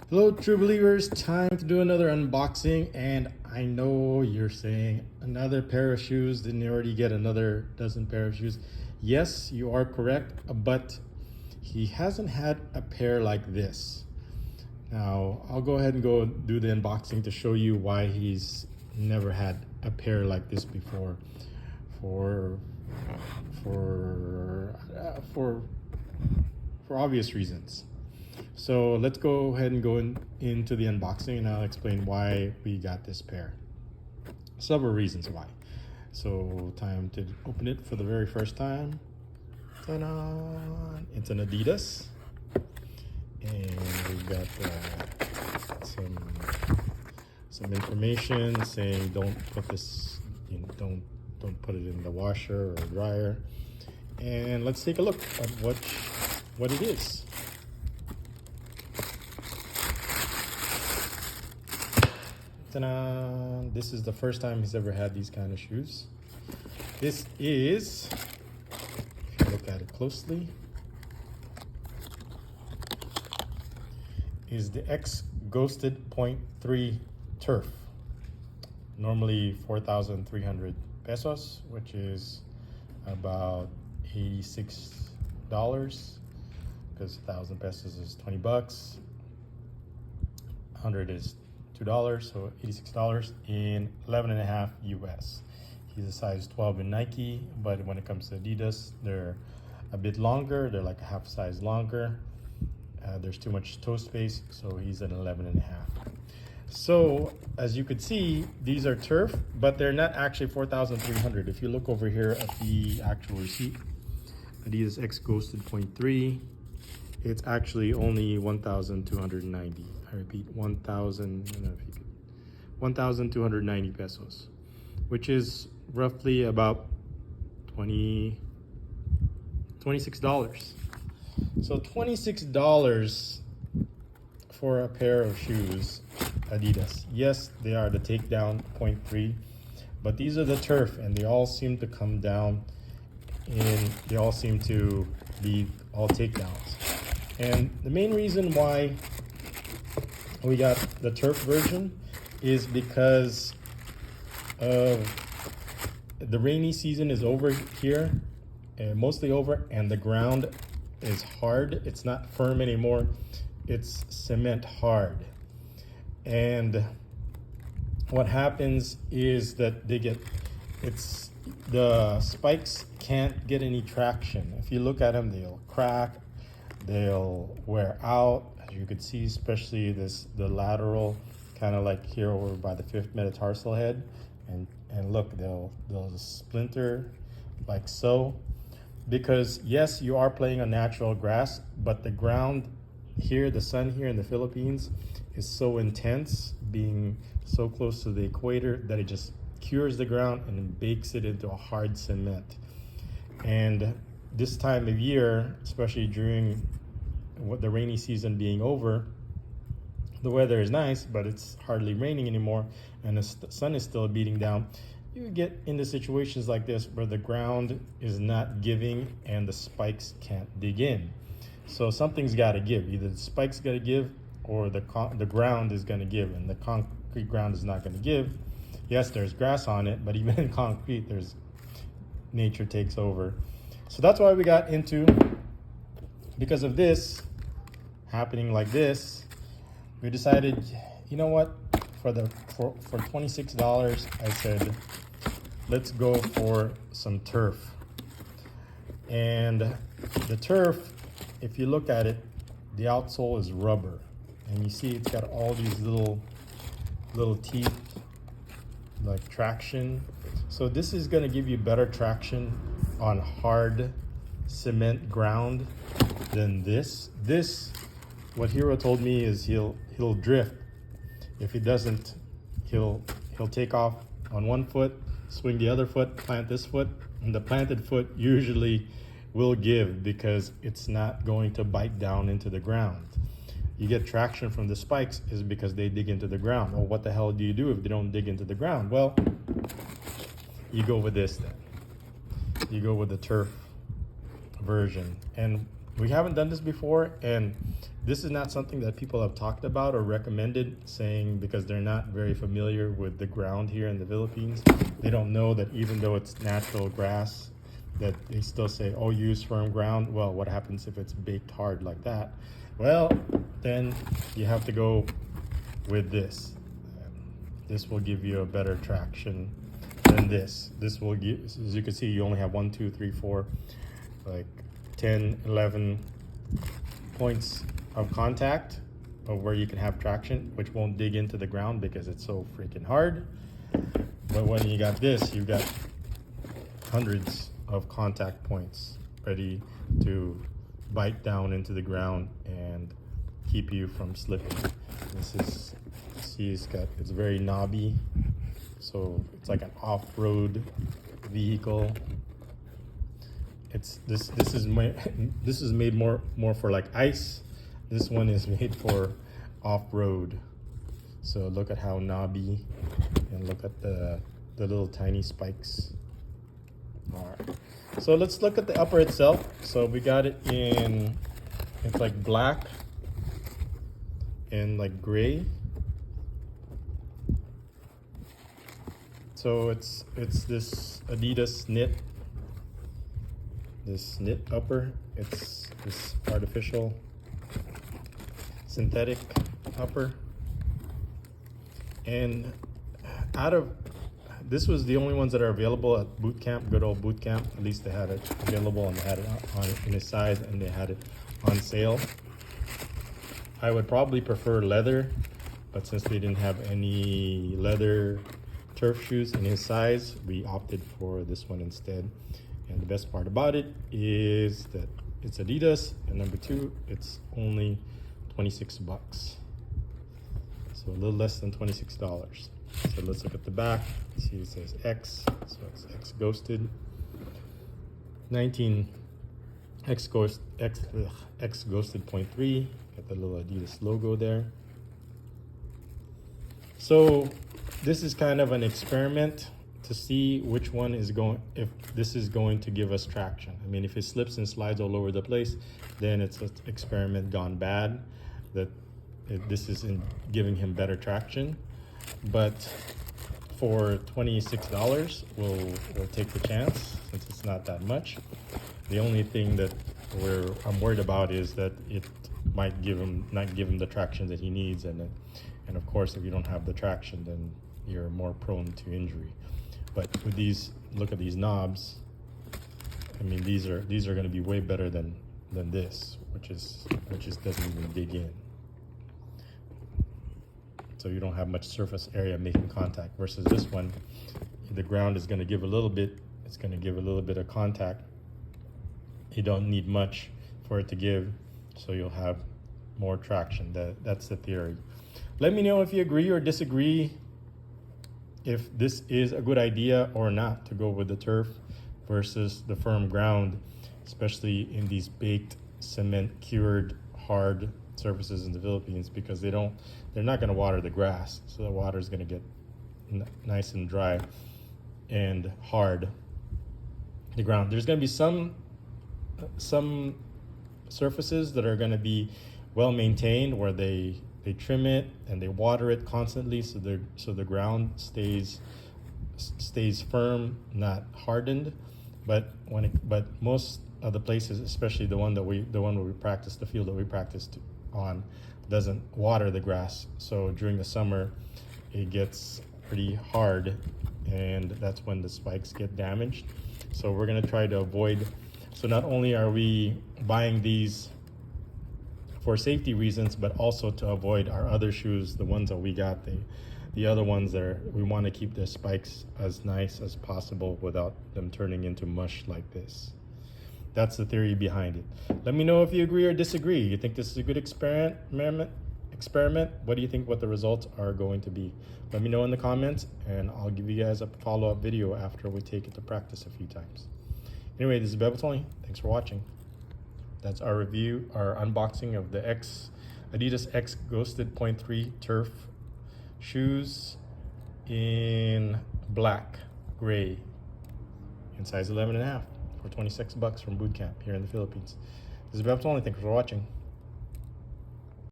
Hello, true believers. Time to do another unboxing. And I know you're saying another pair of shoes. Didn't you already get another dozen pair of shoes? Yes, you are correct, but he hasn't had a pair like this. Now, I'll go ahead and go do the unboxing to show you why he's never had a pair like this before. For obvious reasons. So let's go ahead and go into the unboxing, and I'll explain why we got this pair. Several reasons why. So time to open it for the very first time. Ta-da! It's an Adidas, and we've got some information saying don't put this, don't put it in the washer or dryer. And let's take a look at what it is. Ta-da! This is the first time he's ever had these kind of shoes. This is, if you look at it closely, is the X Ghosted 0.3 Turf. Normally 4,300 pesos, which is about $86, because 1,000 pesos is 20 bucks. 100 is $2, so $86 in 11.5 US. He's a size 12 in Nike, but when it comes to Adidas, they're a bit longer. They're like a half size longer. There's too much toe space, so he's an 11.5. So as you could see, these are turf, but they're not actually 4,300. If you look over here at the actual receipt, Adidas X Ghosted 0.3, it's actually only 1,290. I repeat, 1,290 pesos, which is roughly about $26. So $26 for a pair of shoes, Adidas. Yes, they are the takedown 0.3, but these are the turf, and they all seem to come down, and they all seem to be all takedowns. And the main reason why we got the turf version is because of the rainy season is over here, and mostly over, and the ground is hard. It's not firm anymore. It's cement hard. And what happens is that the spikes can't get any traction. If you look at them, they'll crack, they'll wear out. As you can see, especially the lateral, kind of like here over by the 5th metatarsal head, and look, they'll splinter like so. Because yes, you are playing on natural grass, but the ground here, the sun here in the Philippines, is so intense, being so close to the equator, that it just cures the ground and bakes it into a hard cement. And this time of year, especially during the rainy season being over, the weather is nice, but it's hardly raining anymore, and the sun is still beating down. You get into situations like this where the ground is not giving and the spikes can't dig in. So something's got to give. Either the spikes got to give, or the ground is going to give, and the concrete ground is not going to give. Yes, there's grass on it, but even in concrete, nature takes over. So that's why we got into, because of this happening like this, we decided, you know what, for $26, I said, let's go for some turf. And the turf, if you look at it, the outsole is rubber, and you see it's got all these little teeth, like traction. So this is going to give you better traction on hard cement ground than this. What Hero told me is he'll drift. If he doesn't, he'll take off on one foot, swing the other foot, plant this foot, and the planted foot usually will give because it's not going to bite down into the ground. You get traction from the spikes is because they dig into the ground. Well, what the hell do you do if they don't dig into the ground? Well, you go with this then. You go with the turf version. And we haven't done this before, and this is not something that people have talked about or recommended, saying because they're not very familiar with the ground here in the Philippines. They don't know that even though it's natural grass, that they still say, oh, use firm ground. Well, what happens if it's baked hard like that? Well, then you have to go with this. This will give you a better traction than this. This will give, as you can see, you only have 1, 2, 3, 4, like 10, 11 points of contact of where you can have traction, which won't dig into the ground because it's so freaking hard. But when you got this, you've got hundreds of contact points ready to bite down into the ground and keep you from slipping. This is, see, it's very knobby, so it's like an off-road vehicle. It's this is made more for like ice. This one is made for off-road. So look at how knobby, and look at the little tiny spikes. All right, so let's look at the upper itself. So we got it in, it's like black and like gray. So it's this Adidas knit, this knit upper. It's this artificial synthetic upper. And out of, this was the only ones that are available at Bootcamp, good old Bootcamp. At least they had it available, and they had it on in a size, and they had it on sale. I would probably prefer leather, but since they didn't have any leather turf shoes in his size, we opted for this one instead. And the best part about it is that it's Adidas, and number two, it's only 26 bucks. So a little less than $26. So let's look at the back. See, it says X, so it's X Ghosted. 19 X Ghosted 0.3. Got the little Adidas logo there. So this is kind of an experiment to see which one is going, if this is going to give us traction. I mean, if it slips and slides all over the place, then it's an experiment gone bad, that this isn't giving him better traction. But for $26, we'll take the chance, since it's not that much. The only thing that I'm worried about is that it might not give him the traction that he needs, and of course, if you don't have the traction, then you're more prone to injury. But with these, look at these knobs. I mean, these are going to be way better than this, which doesn't even dig in. So you don't have much surface area making contact, versus this one, the ground is going to give a little bit. It's going to give a little bit of contact. You don't need much for it to give, so you'll have more traction. That's the theory. Let me know if you agree or disagree, if this is a good idea or not to go with the turf versus the firm ground, especially in these baked, cement cured, hard surfaces in the Philippines, because they're not going to water the grass, so the water is going to get nice and dry and hard. The ground, there's going to be some surfaces that are going to be well maintained, where they trim it and they water it constantly, so the ground stays firm, not hardened. But most of the places, especially the one where we practice, the field that we practiced on, doesn't water the grass. So during the summer, it gets pretty hard, and that's when the spikes get damaged. So we're gonna try to avoid. So not only are we buying these for safety reasons, but also to avoid our other shoes, the ones that we got, the other ones we want to keep the spikes as nice as possible without them turning into mush like this. That's the theory behind it. Let me know if you agree or disagree. You think this is a good experiment? What do you think what the results are going to be? Let me know in the comments, and I'll give you guys a follow-up video after we take it to practice a few times. Anyway, this is Tony. Thanks for watching. That's our review, our unboxing of the Adidas X Ghosted 0.3 turf shoes in black, gray, in size 11.5 for 26 bucks from Bootcamp here in the Philippines. This is Tony. Thanks for watching.